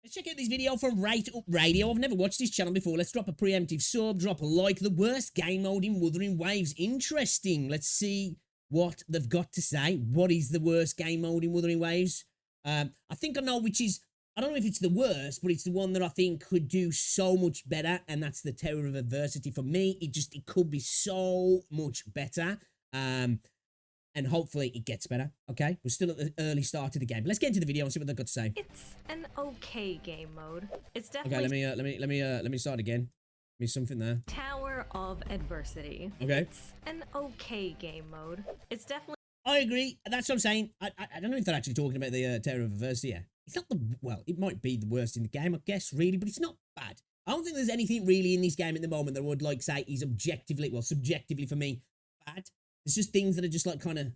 Let's check out this video from Right Up Radio. I've never watched this channel before. Let's drop a preemptive sub, drop a like. The worst game mode in Wuthering Waves. Interesting. Let's see what they've got to say. What is the worst game mode in Wuthering Waves? I think I know which is, I don't know if it's the worst, but it's the one that I think could do so much better, and that's the Terror of Adversity. For me, it could be so much better. And hopefully it gets better. Okay, we're still at the early start of the game. But let's get into the video and see what they've got to say. It's an okay game mode. It's definitely Okay, let me start again. Give me something there. Tower of Adversity. Okay. It's an okay game mode. It's definitely. I agree. That's what I'm saying. I don't know if they're actually talking about the Terror of Adversity here. It's not the, well, it might be the worst in the game, I guess, really, but it's not bad. I don't think there's anything really in this game at the moment that would, like, say is objectively, well, subjectively for me, bad. It's just things that are just, like, kind of,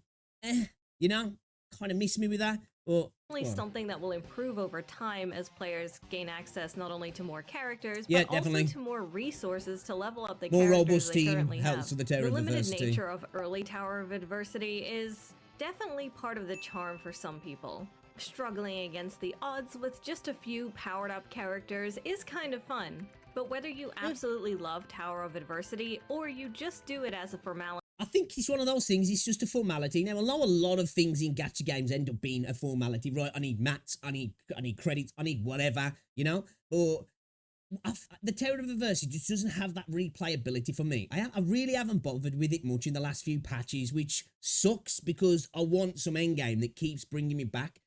you know, kind of miss me with that. Or something that will improve over time as players gain access not only to more characters, but also to more resources to level up the more characters robust they team currently helps have. with the Terror of Adversity. The limited nature of early Tower of Adversity is definitely part of the charm for some people. Struggling against the odds with just a few powered-up characters is kind of fun, but whether you absolutely love Tower of Adversity or you just do it as a formality, I think it's one of those things, it's just a formality. Now, I know a lot of things in gacha games end up being a formality, right? I need mats, I need credits, I need whatever, you know? But the Terror of Adversity just doesn't have that replayability for me. I really haven't bothered with it much in the last few patches, which sucks because I want some endgame that keeps bringing me back.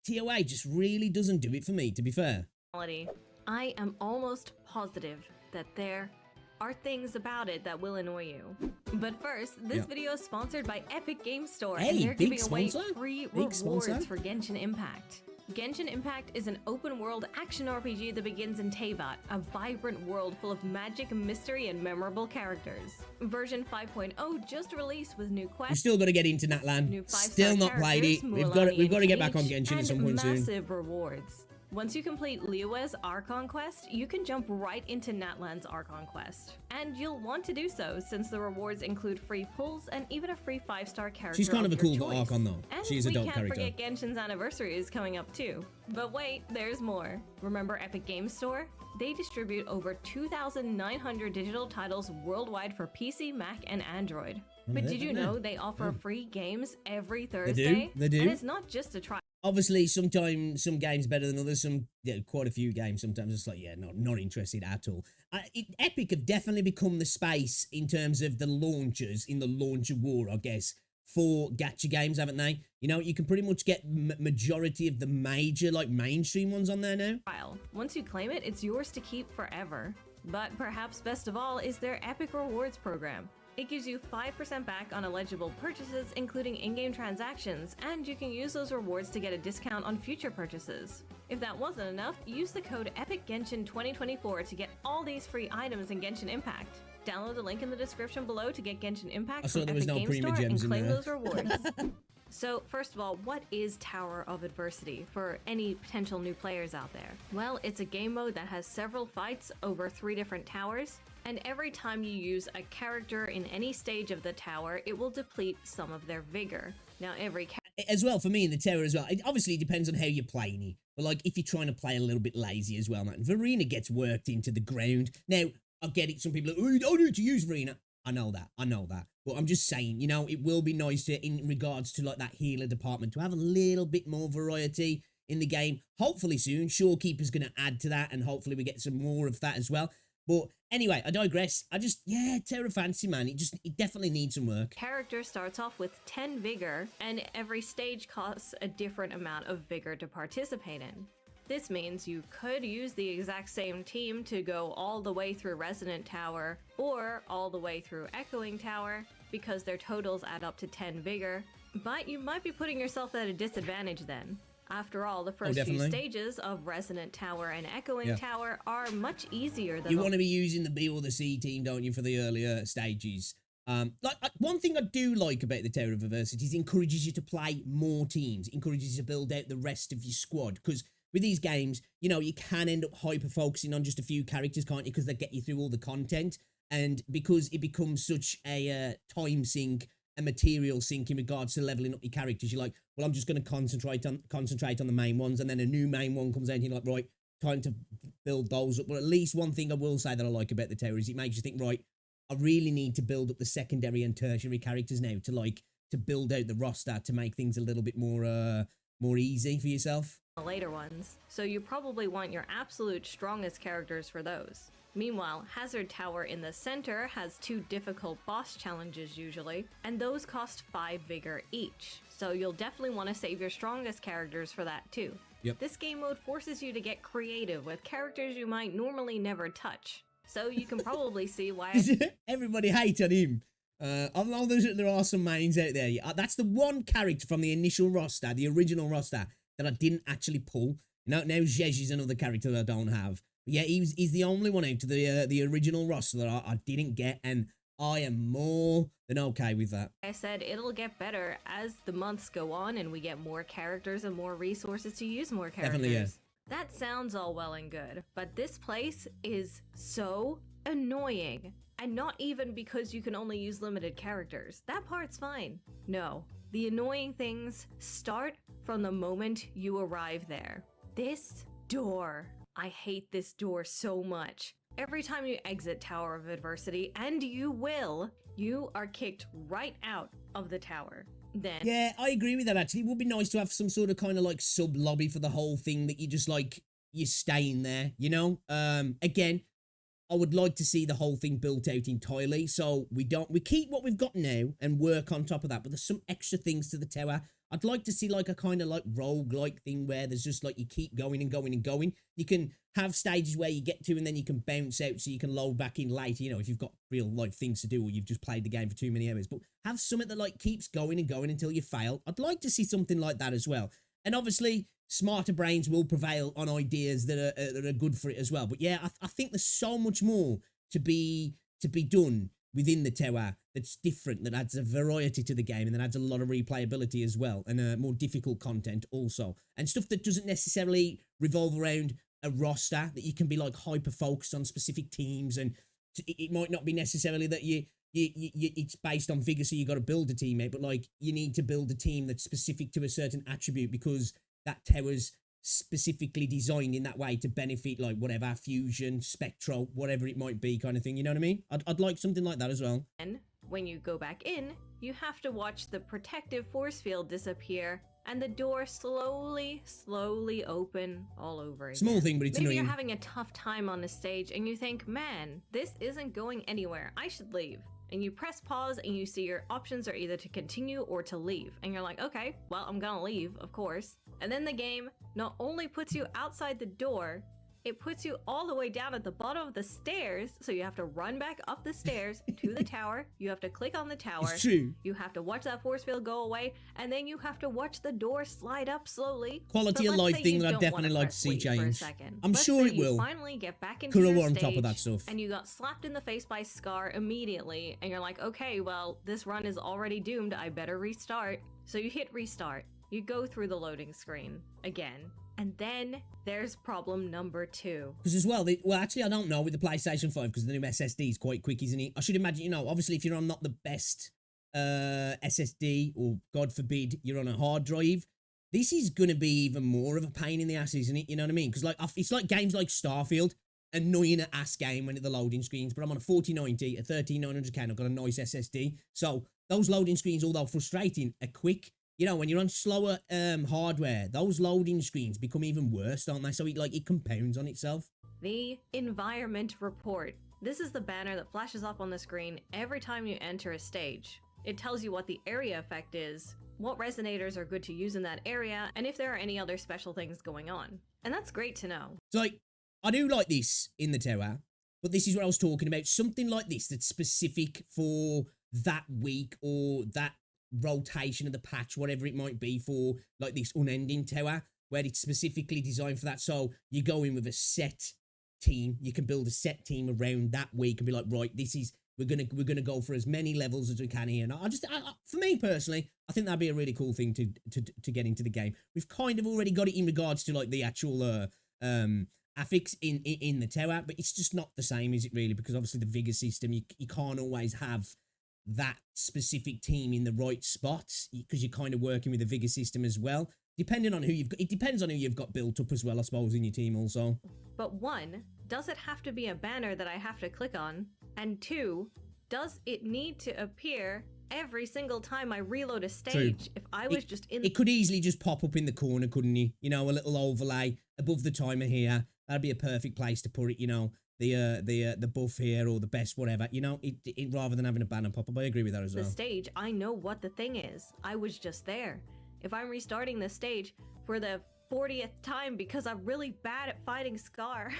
TOA just really doesn't do it for me, to be fair. I am almost positive that there are things about it that will annoy you. But first, this video is sponsored by Epic Games Store, and they're giving away free rewards for Genshin Impact. Genshin Impact is an open-world action RPG that begins in Teyvat, a vibrant world full of magic, mystery, and memorable characters. Version 5.0 just released with new quests. We've still got to get into Natlan. Still not played it. We've got to get back on Genshin at some point soon. Massive rewards. Once you complete Liyue's Archon quest, you can jump right into Natlan's Archon quest. And you'll want to do so, since the rewards include free pulls and even a free 5-star character. She's kind of a cool Archon though. And she's a dope character. we can't forget Genshin's anniversary is coming up too. But wait, there's more. Remember Epic Games Store? They distribute over 2,900 digital titles worldwide for PC, Mac, and Android. But did you know they offer free games every Thursday? They do. And it's not just a try. Obviously, sometimes some games better than others. Quite a few games. Sometimes it's like, yeah, not interested at all. Epic have definitely become the space in terms of the launchers in the launcher war, I guess, for gacha games, haven't they? You know, you can pretty much get majority of the major, like, mainstream ones on there now. Once you claim it, it's yours to keep forever. But perhaps best of all is their Epic Rewards program. It gives you 5% back on eligible purchases, including in-game transactions, and you can use those rewards to get a discount on future purchases. If that wasn't enough, use the code EPICGENSHIN2024 to get all these free items in Genshin Impact. Download the link in the description below to get Genshin Impact from Epic Games Store and claim those rewards. So, first of all, what is Tower of Adversity for any potential new players out there? Well, it's a game mode that has several fights over 3 different towers, and every time you use a character in any stage of the tower, it will deplete some of their vigor. Now, as well, for me in the Terror as well, it obviously depends on how you're playing it. But, like, if you're trying to play a little bit lazy as well, man, Verena gets worked into the ground. Now, I get it, some people are like, oh, you don't need to use Verena. I know that. But I'm just saying, you know, it will be nice to, in regards to, like, that healer department, to have a little bit more variety in the game. Hopefully soon. Shorekeeper's going to add to that, and hopefully we get some more of that as well. But anyway, I digress. Terror Fantasy, man, it definitely needs some work. Character starts off with 10 vigor, and every stage costs a different amount of vigor to participate in. This means you could use the exact same team to go all the way through Resonant Tower, or all the way through Echoing Tower, because their totals add up to 10 vigor, but you might be putting yourself at a disadvantage then. After all, the first few stages of Resonant Tower and Echoing Tower are much easier than— You want to be using the B or the C team, don't you, for the earlier stages? One thing I do like about the Terror of Adversity is it encourages you to play more teams, encourages you to build out the rest of your squad, because with these games, you know, you can end up hyper-focusing on just a few characters, can't you, because they get you through all the content, and because it becomes such a time sink, a material sink in regards to leveling up your characters, you're like, well, I'm just going to concentrate on the main ones, and then a new main one comes out, and you're like, right, trying to build those up. But at least one thing I will say that I like about the tower is it makes you think, right, I really need to build up the secondary and tertiary characters now to build out the roster to make things a little bit more easy for yourself. The later ones, so you probably want your absolute strongest characters for those. Meanwhile, Hazard Tower in the center has 2 difficult boss challenges usually, and those cost 5 vigor each, so you'll definitely want to save your strongest characters for that too. Yep. This game mode forces you to get creative with characters you might normally never touch, so you can probably see why everybody hates on him. Although there are some mains out there. That's the one character from the initial roster, the original roster, that I didn't actually pull. Now Zhej is another character that I don't have. But yeah, he's the only one out of the original roster that I didn't get, and I am more than okay with that. I said it'll get better as the months go on and we get more characters and more resources to use more characters. Definitely, yeah. That sounds all well and good, but this place is so annoying. And not even because you can only use limited characters. That part's fine. No, the annoying things start from the moment you arrive there. This door. I hate this door so much. Every time you exit Tower of Adversity, and you will, you are kicked right out of the tower. Then yeah, I agree with that actually. It would be nice to have some sort of kind of like sub lobby for the whole thing that you just like, you're staying there, you know? Again, I would like to see the whole thing built out entirely, so we keep what we've got now and work on top of that, but there's some extra things to the tower. I'd like to see like a kind of like rogue-like thing where there's just like you keep going and going and going. You can have stages where you get to and then you can bounce out so you can load back in later, you know, if you've got real life things to do or you've just played the game for too many hours. But have something that like keeps going and going until you fail. I'd like to see something like that as well. And obviously, smarter brains will prevail on ideas that are good for it as well. But yeah, I think there's so much more to be done within the tower that's different, that adds a variety to the game and that adds a lot of replayability as well, and more difficult content also, and stuff that doesn't necessarily revolve around a roster, that you can be like hyper focused on specific teams, and it might not be necessarily that it's based on vigor, so you got to build a teammate, but like you need to build a team that's specific to a certain attribute because that tower's specifically designed in that way to benefit like whatever fusion, spectral, whatever it might be, kind of thing. You know what I mean? I'd like something like that as well. And when you go back in, you have to watch the protective force field disappear and the door slowly open all over again. Small thing, but it's Maybe annoying. You're having a tough time on the stage and you think, man, this isn't going anywhere. I should leave. And you press pause and you see your options are either to continue or to leave. And you're like, okay, well, I'm gonna leave, of course. And then the game not only puts you outside the door, it puts you all the way down at the bottom of the stairs. So you have to run back up the stairs to the tower. You have to click on the tower. It's true. You have to watch that force field go away. And then you have to watch the door slide up slowly. Quality of life thing that I'd definitely like to see change. I'm sure it will. You finally get back into Kuro your on stage, top of that stuff. and you got slapped in the face by Scar immediately. And you're like, okay, well, this run is already doomed. I better restart. So you hit restart. You go through the loading screen again. And then there's problem number 2. Because as well, actually, I don't know with the PlayStation 5 because the new SSD is quite quick, isn't it? I should imagine, you know, obviously if you're on not the best SSD, or God forbid, you're on a hard drive, this is going to be even more of a pain in the ass, isn't it? You know what I mean? Because like it's like games like Starfield, annoying ass game when at the loading screens, but I'm on a 4090, a 13900K, and I've got a nice SSD. So those loading screens, although frustrating, are quick. You know, when you're on slower hardware, those loading screens become even worse, don't they? So it compounds on itself. The environment report. This is the banner that flashes up on the screen every time you enter a stage. It tells you what the area effect is, what resonators are good to use in that area, and if there are any other special things going on. And that's great to know. So like, I do like this in the tower, but this is what I was talking about. Something like this that's specific for that week or that rotation of the patch, whatever it might be, for like this unending tower where it's specifically designed for that. So you go in with a set team, you can build a set team around that week and be like, right, we're gonna go for as many levels as we can here. And for me personally, I think that'd be a really cool thing to get into the game. We've kind of already got it in regards to like the actual affix in the tower, but it's just not the same, is it really? Because obviously the vigor system, you can't always have that specific team in the right spots because you're kind of working with the vigor system as well. depending on who you've got, it depends on who you've got built up as well, I suppose, in your team also. But one, does it have to be a banner that I have to click on? And two, does it need to appear every single time I reload a stage? If I was just in... It could easily just pop up in the corner, couldn't it? You know, a little overlay above the timer here. That'd be a perfect place to put it, you know. The buff here or the best whatever, you know, it rather than having a banner pop up. I agree with that as well. The stage, I know what the thing is. I was just there. If I'm restarting the stage for the 40th time because I'm really bad at fighting Scar,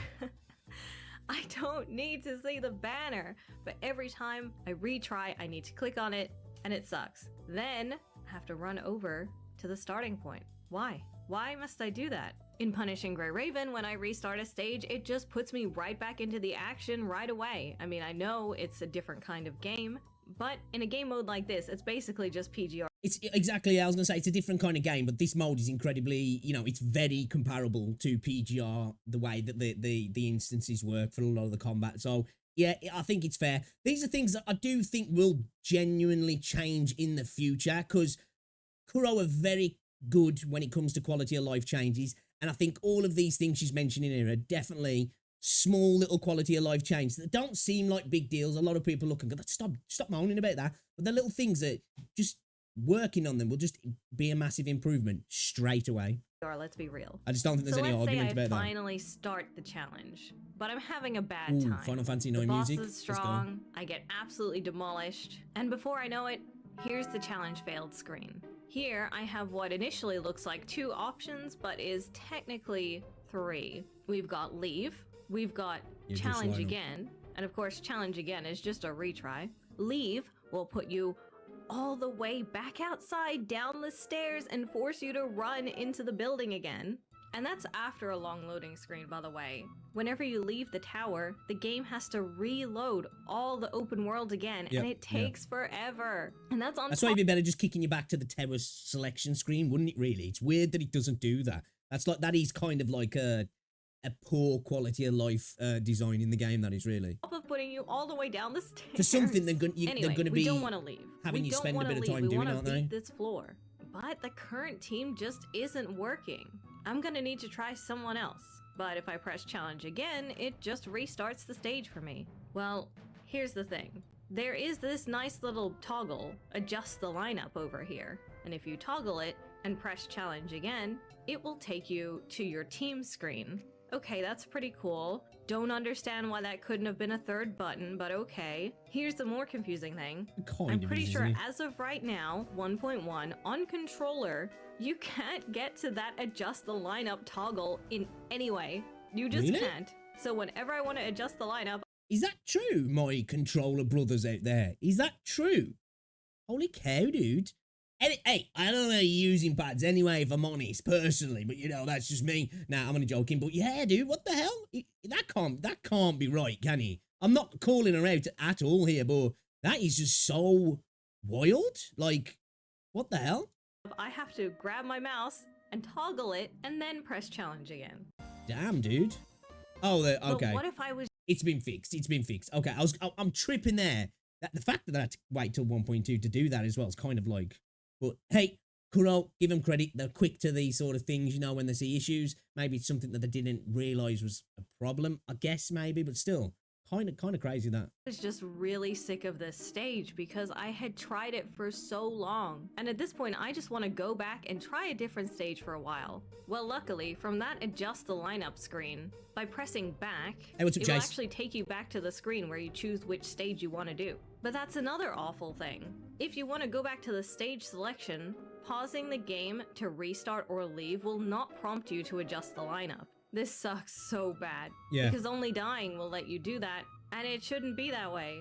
I don't need to see the banner. But every time I retry, I need to click on it and it sucks. Then I have to run over to the starting point. Why? Why must I do that? In Punishing Grey Raven, when I restart a stage, it just puts me right back into the action right away. I mean, I know it's a different kind of game, but in a game mode like this, it's basically just PGR. It's exactly, I was gonna say, it's a different kind of game, but this mode is incredibly, you know, it's very comparable to PGR, the way that the instances work for a lot of the combat. So yeah, I think it's fair. These are things that I do think will genuinely change in the future, because Kuro are very good when it comes to quality of life changes. And I think all of these things she's mentioning here are definitely small little quality of life changes that don't seem like big deals. A lot of people look and go, stop moaning about that. But they're little things that just working on them will just be a massive improvement straight away. Let's be real. I just don't think there's any argument about that. Let's say I finally start the challenge, but I'm having a bad time. Final Fantasy 9 the boss music. is strong, I get absolutely demolished, and before I know it, here's the challenge failed screen. Here, I have what initially looks like 2 options, but is technically 3. We've got leave, we've got challenge again, and of course challenge again is just a retry. Leave will put you all the way back outside down the stairs and force you to run into the building again. And that's after a long loading screen, by the way. Whenever you leave the tower, the game has to reload all the open world again, and it takes forever. And that's on. That's why it'd be better just kicking you back to the tower selection screen, wouldn't it? Really, it's weird that it doesn't do that. That is kind of like a poor quality of life design in the game. That is really. Of putting you all the way down the stairs. For something they're going to be. We don't want to leave. Having you spend a bit of time doing, aren't they? This floor, but the current team just isn't working. I'm gonna need to try someone else. But if I press challenge again, it just restarts the stage for me. Well, here's the thing. There is this nice little toggle, adjust the lineup over here. And if you toggle it and press challenge again, it will take you to your team screen. Okay, that's pretty cool. Don't understand why that couldn't have been a third button, but okay. Here's the more confusing thing. I'm pretty sure as of right now, 1.1, on controller, you can't get to that adjust the lineup toggle in any way. You just can't. So whenever I want to adjust the lineup... Is that true, my controller brothers out there? Is that true? Holy cow, dude. Hey, I don't know using pads anyway, if I'm honest, personally, but you know, that's just me. Nah, I'm only joking, but yeah, dude, what the hell? That can't be right, can he? I'm not calling her out at all here, but that is just so wild. Like, what the hell? I have to grab my mouse and toggle it and then press challenge again. Damn, dude. Oh, okay. But what if I was... It's been fixed. Okay, I'm tripping there. The fact that I had to wait till 1.2 to do that as well is kind of like... But hey, Kuro, give them credit. They're quick to these sort of things, you know, when they see issues. Maybe it's something that they didn't realize was a problem, I guess, maybe, but still, kind of crazy that. I was just really sick of this stage because I had tried it for so long. And at this point, I just want to go back and try a different stage for a while. Well, luckily, from that adjust the lineup screen, by pressing back, hey, what's up, it will Chase? actually take you back to the screen where you choose which stage you want to do. But that's another awful thing. If you want to go back to the stage selection, pausing the game to restart or leave will not prompt you to adjust the lineup. This sucks so bad. Yeah. Because only dying will let you do that, and it shouldn't be that way.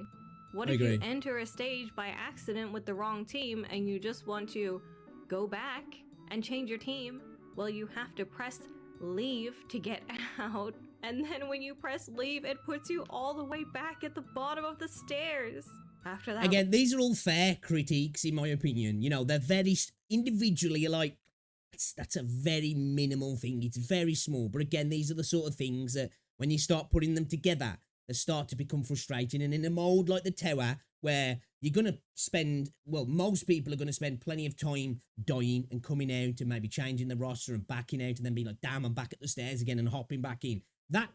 What if you enter a stage by accident with the wrong team and you just want to go back and change your team? Well, you have to press leave to get out, and then when you press leave, it puts you all the way back at the bottom of the stairs. After that... Again, these are all fair critiques, in my opinion. You know, they're very... Individually, you're like, that's a very minimal thing. It's very small. But again, these are the sort of things that when you start putting them together, they start to become frustrating. And in a mode like the tower, where you're going to spend, well, most people are going to spend plenty of time dying and coming out and maybe changing the roster and backing out and then being like, damn, I'm back at the stairs again and hopping back in.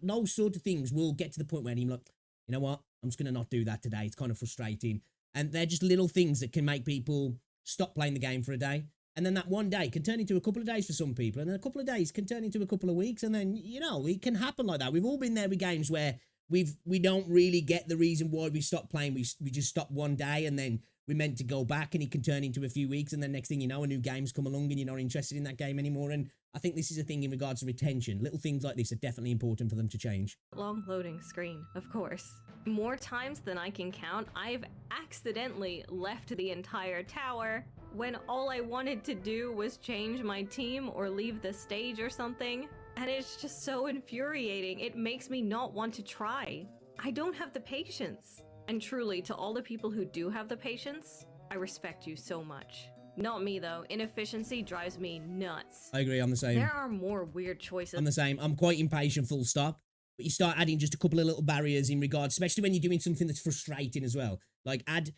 Those sort of things will get to the point where you're like, you know what, I'm just going to not do that today. It's kind of frustrating. And they're just little things that can make people stop playing the game for a day. And then that one day can turn into a couple of days for some people. And then a couple of days can turn into a couple of weeks. And then, you know, it can happen like that. We've all been there with games where we don't really get the reason why we stopped playing. We just stop one day and then we're meant to go back and it can turn into a few weeks. And then next thing you know, a new game's come along and you're not interested in that game anymore. And I think this is a thing in regards to retention. Little things like this are definitely important for them to change. Long loading screen, of course. More times than I can count, I've accidentally left the entire tower when all I wanted to do was change my team or leave the stage or something. And it's just so infuriating. It makes me not want to try. I don't have the patience. And truly, to all the people who do have the patience, I respect you so much. Not me though. Inefficiency drives me nuts. I agree, I'm the same. There are more weird choices. I'm the same. I'm quite impatient, full stop. But you start adding just a couple of little barriers in regards, especially when you're doing something that's frustrating as well. Like add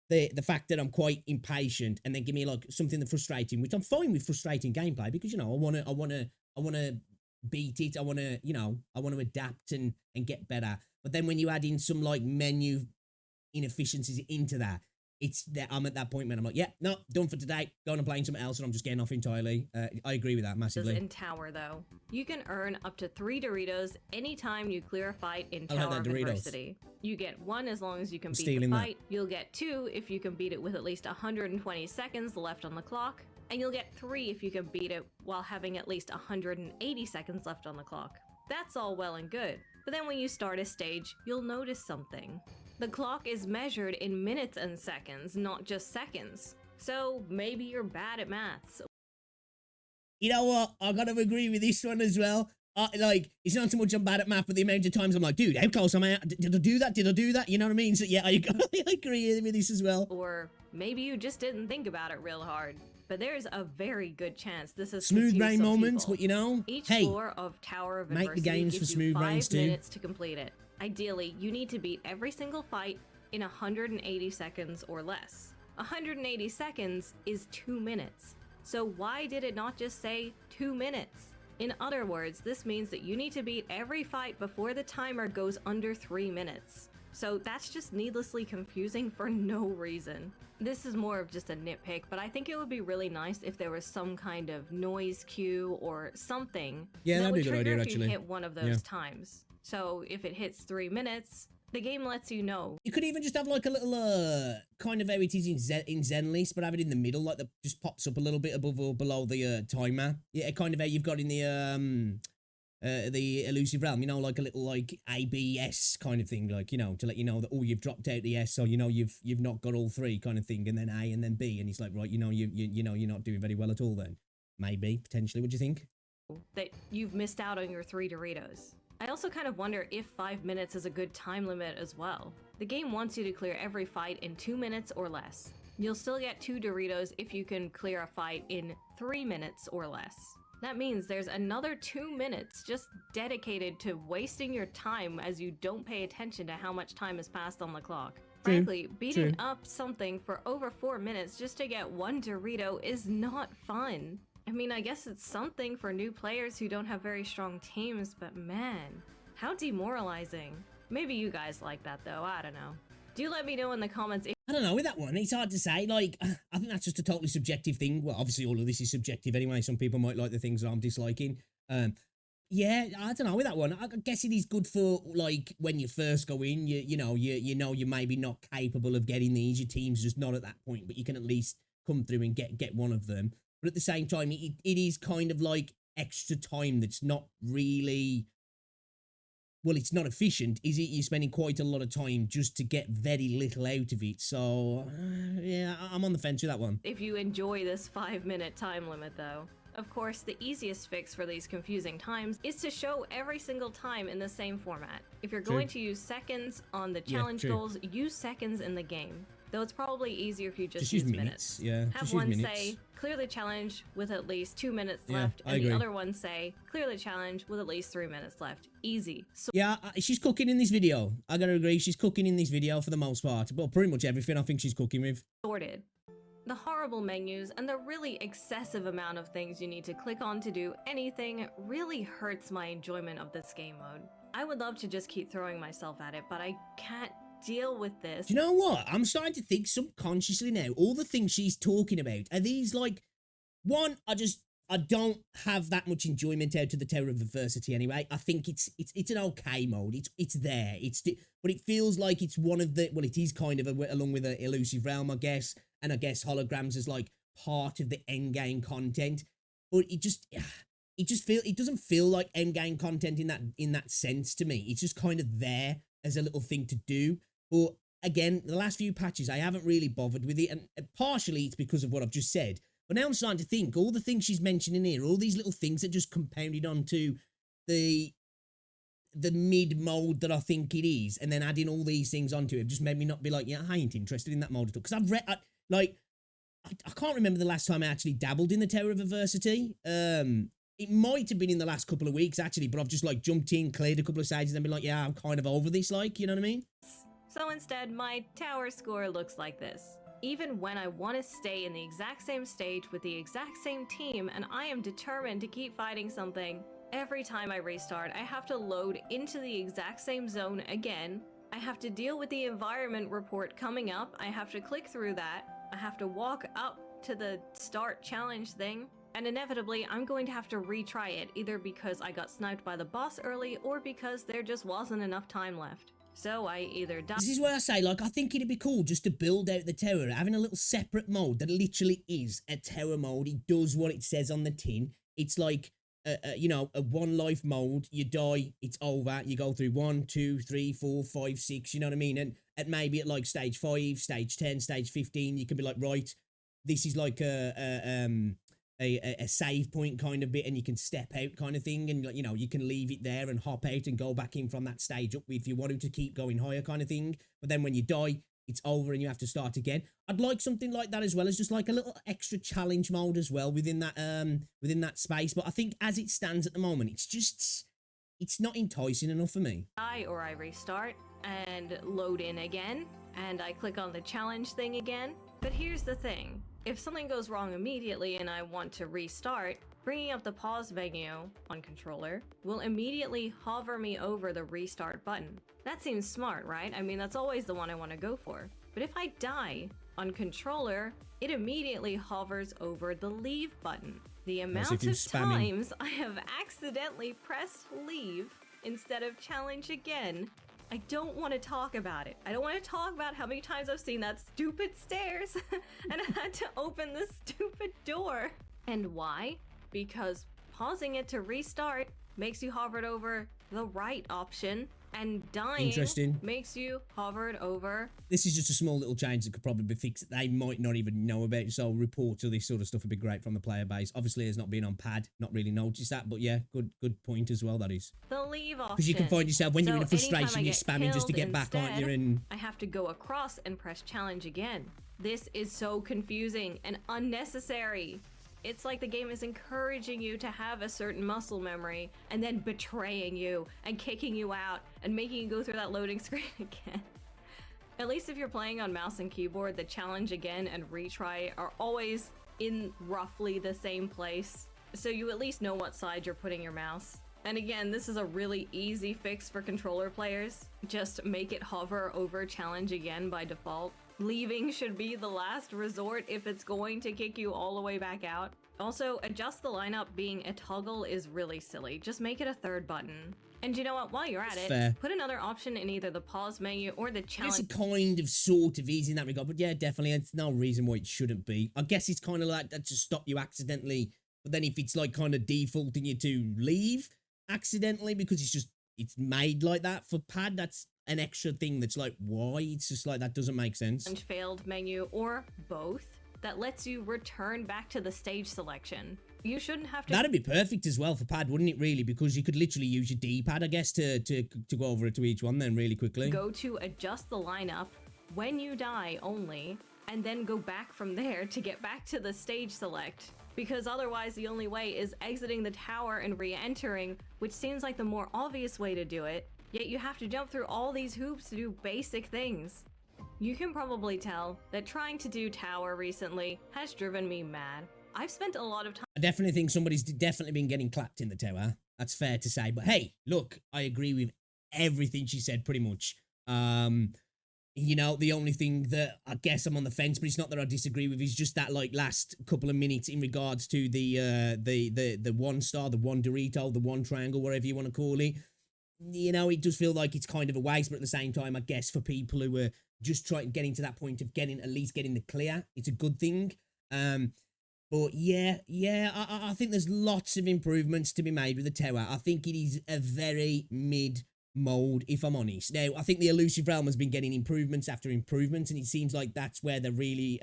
the fact that I'm quite impatient and then give me like something that's frustrating, which I'm fine with frustrating gameplay because, you know, I wanna beat it. I want to adapt and get better. But then when you add in some like menu inefficiencies into that, it's that I'm at that point when I'm like, yeah, no, done for today. Going and playing something else, and I'm just getting off entirely. I agree with that massively. In Tower though, you can earn up to 3 Doritos anytime you clear a fight in Tower of Adversity. You get 1 as long as you can beat the fight. You'll get 2 if you can beat it with at least 120 seconds left on the clock. And you'll get 3 if you can beat it while having at least 180 seconds left on the clock. That's all well and good, but then when you start a stage, you'll notice something. The clock is measured in minutes and seconds, not just seconds. So maybe you're bad at maths. You know what? I gotta agree with this one as well. Like, it's not so much I'm bad at math, but the amount of times I'm like, dude, how close am I? Did I do that? Did I do that? You know what I mean? So yeah, I agree with this as well. Or maybe you just didn't think about it real hard. But there's a very good chance this is smooth brain moments, but you know, each floor of Tower of Adversity make the games gives for smooth you 5 brains too. minutes to complete it. Ideally, you need to beat every single fight in 180 seconds or less. 180 seconds is 2 minutes. So why did it not just say 2 minutes? In other words, this means that you need to beat every fight before the timer goes under 3 minutes. So that's just needlessly confusing for no reason. This is more of just a nitpick, but I think it would be really nice if there was some kind of noise cue or something that would trigger if you hit one of those times. So if it hits 3 minutes, the game lets you know. You could even just have like a little kind of how it is in Zenlist, but have it in the middle, like that just pops up a little bit above or below the timer. Yeah, kind of how you've got in the elusive realm, you know, like a little like ABS kind of thing, like, you know, to let you know that, oh, you've dropped out the S, so you know you've not got all 3 kind of thing, and then A and then B, and he's like, right, you know, you know you're not doing very well at all then. Maybe, potentially, what do you think? That you've missed out on your 3 Doritos. I also kind of wonder if 5 minutes is a good time limit as well. The game wants you to clear every fight in 2 minutes or less. You'll still get 2 Doritos if you can clear a fight in 3 minutes or less. That means there's another 2 minutes just dedicated to wasting your time as you don't pay attention to how much time has passed on the clock. Frankly, beating up something for over 4 minutes just to get 1 Dorito is not fun. I mean, I guess it's something for new players who don't have very strong teams, but man, how demoralizing. Maybe you guys like that though, I don't know. Do let me know in the comments. I don't know, with that one, it's hard to say. Like, I think that's just a totally subjective thing. Well, obviously all of this is subjective anyway. Some people might like the things that I'm disliking. Yeah, I don't know, with that one, I guess it is good for, like, when you first go in, you know you're maybe not capable of getting these. Your team's just not at that point, but you can at least come through and get one of them. But at the same time, it is kind of like extra time that's not really... Well, it's not efficient, is it? You're spending quite a lot of time just to get very little out of it. So, yeah, I'm on the fence with that one. If you enjoy this 5-minute time limit, though. Of course, the easiest fix for these confusing times is to show every single time in the same format. If you're going to use seconds on the challenge goals, use seconds in the game. though it's probably easier if you just use use minutes. Yeah, Have just use one minutes. say, clear the challenge with at least 2 minutes Yeah, left, I and the agree. other one say, clear the challenge with at least 3 minutes left. Easy. Yeah, she's cooking in this video. I gotta agree, she's cooking in this video for the most part. Well, pretty much everything I think she's cooking with. Sorted. The horrible menus and the really excessive amount of things you need to click on to do anything really hurts my enjoyment of this game mode. I would love to just keep throwing myself at it, but I can't deal with this. Do you know what? I'm starting to think subconsciously now, all the things she's talking about, are these like, one, I don't have that much enjoyment out of the Tower of Adversity anyway. I think it's an okay mode. It's there. But it feels like it's one of the, well, it is kind of along with the Elusive Realm, I guess, and I guess holograms as like part of the end game content. But it doesn't feel like end game content in that sense to me. It's just kind of there as a little thing to do. But again, the last few patches, I haven't really bothered with it, and partially it's because of what I've just said. But now I'm starting to think, all the things she's mentioning here, all these little things that just compounded onto the mid mode that I think it is, and then adding all these things onto it just made me not be like, yeah, I ain't interested in that mode at all. Because I can't remember the last time I actually dabbled in the Tower of Adversity. It might have been in the last couple of weeks actually, but I've just like jumped in, cleared a couple of stages, and been like, yeah, I'm kind of over this, like, you know what I mean? So instead, my tower score looks like this. Even when I want to stay in the exact same stage with the exact same team and I am determined to keep fighting something, every time I restart, I have to load into the exact same zone again. I have to deal with the environment report coming up. I have to click through that. I have to walk up to the start challenge thing. And inevitably, I'm going to have to retry it, either because I got sniped by the boss early or because there just wasn't enough time left. So I either die. This is where I say, like, I think it'd be cool just to build out the tower, having a little separate mode that literally is a tower mode. It does what it says on the tin. It's like, you know, a one life mode. You die, it's over. You go through 1, 2, 3, 4, 5, 6. You know what I mean? And at maybe at like stage 5, stage 10, stage 15, you can be like, right, this is like a save point kind of bit, and you can step out kind of thing, and you know, you can leave it there and hop out and go back in from that stage up if you wanted to keep going higher kind of thing. But then when you die, it's over and you have to start again. I'd like something like that as well, as just like a little extra challenge mode as well within that space. But I think as it stands at the moment, it's not enticing enough for me. Or I restart and load in again, and I click on the challenge thing again. But here's the thing. If something goes wrong immediately and I want to restart, bringing up the pause menu on controller will immediately hover me over the restart button. That seems smart, right? I mean, that's always the one I want to go for. But if I die on controller, it immediately hovers over the leave button. The amount of times I have accidentally pressed leave instead of challenge again, I don't want to talk about it. I don't want to talk about how many times I've seen that stupid stairs and I had to open this stupid door. And why? Because pausing it to restart makes you hovered over the right option, and dying makes you hovered over. This is just a small little change that could probably be fixed. They might not even know about, so reports of this sort of stuff would be great from the player base. Obviously, as not being on pad, not really noticed that, but yeah, good point as well, that is. The leave option. Because you can find yourself, when you're in a frustration, you're spamming just to get back, aren't you? And I have to go across and press challenge again. This is so confusing and unnecessary. It's like the game is encouraging you to have a certain muscle memory and then betraying you and kicking you out and making you go through that loading screen again. At least if you're playing on mouse and keyboard, the challenge again and retry are always in roughly the same place, so you at least know what side you're putting your mouse. And again, this is a really easy fix for controller players. Just make it hover over challenge again by default. Leaving should be the last resort if it's going to kick you all the way back out. Also, adjust the lineup being a toggle is really silly. Just make it a third button. And you know what? While you're at it, put another option in either the pause menu or the challenge. It's a kind of sort of easy in that regard, but yeah, definitely, it's no reason why it shouldn't be. I guess it's kind of like that to stop you accidentally, but then if it's like kind of defaulting you to leave accidentally because it's made like that for pad, that's an extra thing that's like, why? It's just like, that doesn't make sense. And failed menu, or both, that lets you return back to the stage selection. You shouldn't have to. That'd be perfect as well for pad, wouldn't it, really? Because you could literally use your D-pad, I guess, to go over it to each one then really quickly. Go to adjust the lineup, when you die only, and then go back from there to get back to the stage select. Because otherwise the only way is exiting the tower and re-entering, which seems like the more obvious way to do it, yet you have to jump through all these hoops to do basic things. You can probably tell that trying to do tower recently has driven me mad. I've spent a lot of time. I definitely think somebody's definitely been getting clapped in the tower. That's fair to say. But hey, look, I agree with everything she said pretty much. You know, the only thing that I guess I'm on the fence, but it's not that I disagree with, is just that like last couple of minutes in regards to the one star, the one Dorito, the one triangle, whatever you want to call it. You know, it does feel like it's kind of a waste, but at the same time, I guess for people who are just trying getting to that point of at least getting the clear, it's a good thing. But yeah, I think there's lots of improvements to be made with the tower. I think it is a very mid mode, if I'm honest. Now, I think the Elusive Realm has been getting improvements after improvements, and it seems like that's where they're really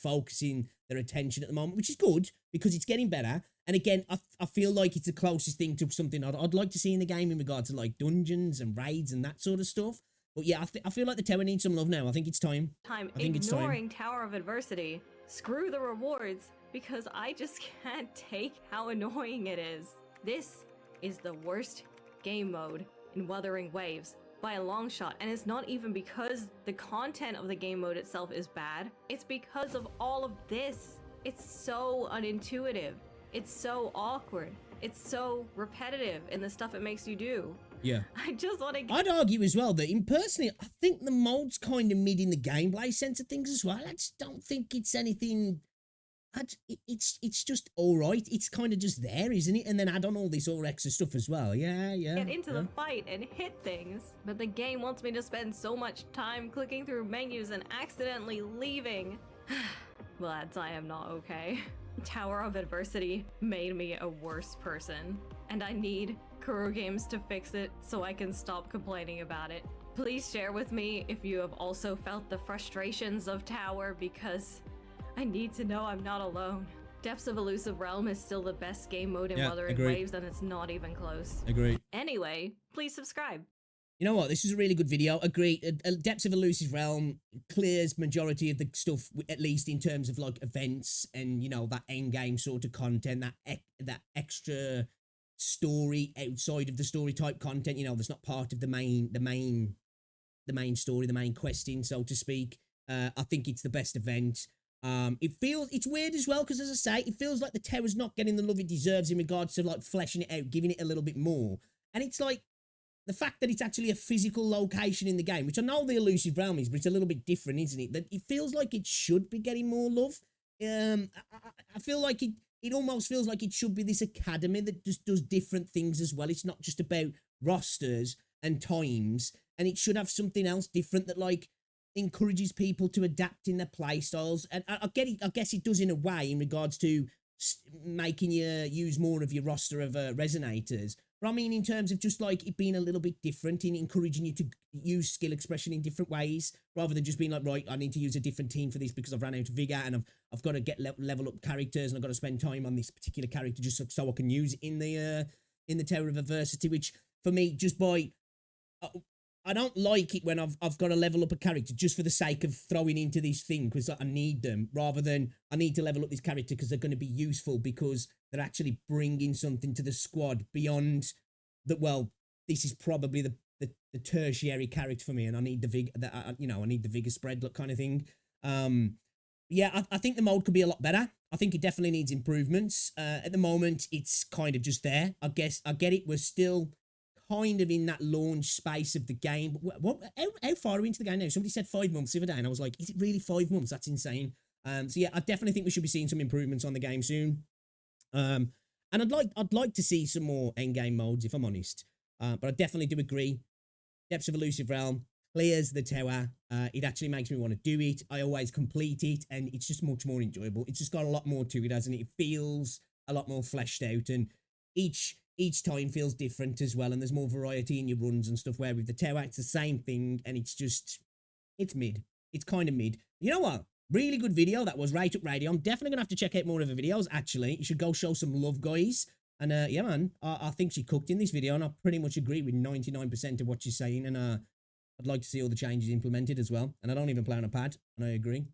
focusing their attention at the moment, which is good because it's getting better. And again, I feel like it's the closest thing to something I'd like to see in the game in regard to like dungeons and raids and that sort of stuff. But yeah, I feel like the tower needs some love now. I think it's time. I think it's time. Ignoring Tower of Adversity. Screw the rewards, because I just can't take how annoying it is. This is the worst game mode in Wuthering Waves by a long shot, and it's not even because the content of the game mode itself is bad. It's because of all of this. It's so unintuitive. It's so awkward. It's so repetitive in the stuff it makes you do. Yeah. I just want to. I'd argue as well that, personally, I think the mode's kind of mid in the gameplay sense of things as well. I just don't think it's anything. It's just all right. It's kind of just there, isn't it? And then add on all this all extra stuff as well. Yeah. Get into the fight and hit things. But the game wants me to spend so much time clicking through menus and accidentally leaving. Lads, I am not okay. Tower of Adversity made me a worse person, and I need Kuro Games to fix it so I can stop complaining about it. Please share with me if you have also felt the frustrations of Tower, because I need to know I'm not alone. Depths of Elusive Realm is still the best game mode in Wuthering Waves, and it's not even close. Agreed. Anyway, please subscribe. You know what? This is a really good video. Agreed. Depths of Elusive Realm clears majority of the stuff, at least in terms of like events and, you know, that end game sort of content, that extra story outside of the story type content. You know, that's not part of the main story, the main questing, so to speak. I think it's the best event. It's weird as well, because as I say, it feels like the tower's not getting the love it deserves in regards to like fleshing it out, giving it a little bit more. And it's like the fact that it's actually a physical location in the game, which I know the Elusive Realm is, but it's a little bit different, isn't it? That it feels like it should be getting more love. I feel like it almost feels like it should be this academy that just does different things as well. It's not just about rosters and times, and it should have something else different that like encourages people to adapt in their play styles. And I get it. I guess it does in a way in regards to making you use more of your roster of resonators. But I mean, in terms of just like it being a little bit different in encouraging you to use skill expression in different ways, rather than just being like, right, I need to use a different team for this because I've ran out of vigor and I've got to get level up characters and I've got to spend time on this particular character just so I can use it in the Tower of Adversity, which for me, just by I don't like it when I've got to level up a character just for the sake of throwing into this thing because I need them, rather than I need to level up this character because they're going to be useful because they're actually bringing something to the squad beyond that. Well, this is probably the tertiary character for me, and I need the I need the vigor spread look kind of thing. Yeah, I think the mode could be a lot better. I think it definitely needs improvements. At the moment, it's kind of just there. I guess I get it. We're still kind of in that launch space of the game. How far are we into the game now? Somebody said 5 months the other day, and I was like, is it really 5 months? That's insane. So yeah, I definitely think we should be seeing some improvements on the game soon. And I'd like to see some more end game modes, if I'm honest. But I definitely do agree. Depths of Elusive Realm clears the tower. It actually makes me want to do it. I always complete it, and it's just much more enjoyable. It's just got a lot more to it, hasn't it? It feels a lot more fleshed out, and each time feels different as well, and there's more variety in your runs and stuff, where with the tower, it's the same thing, and it's mid. It's kind of mid. You know what? Really good video. That was Right Up Radio. I'm definitely going to have to check out more of the videos, actually. You should go show some love, guys. And yeah, man, I think she cooked in this video, and I pretty much agree with 99% of what she's saying, and I'd like to see all the changes implemented as well. And I don't even play on a pad, and I agree.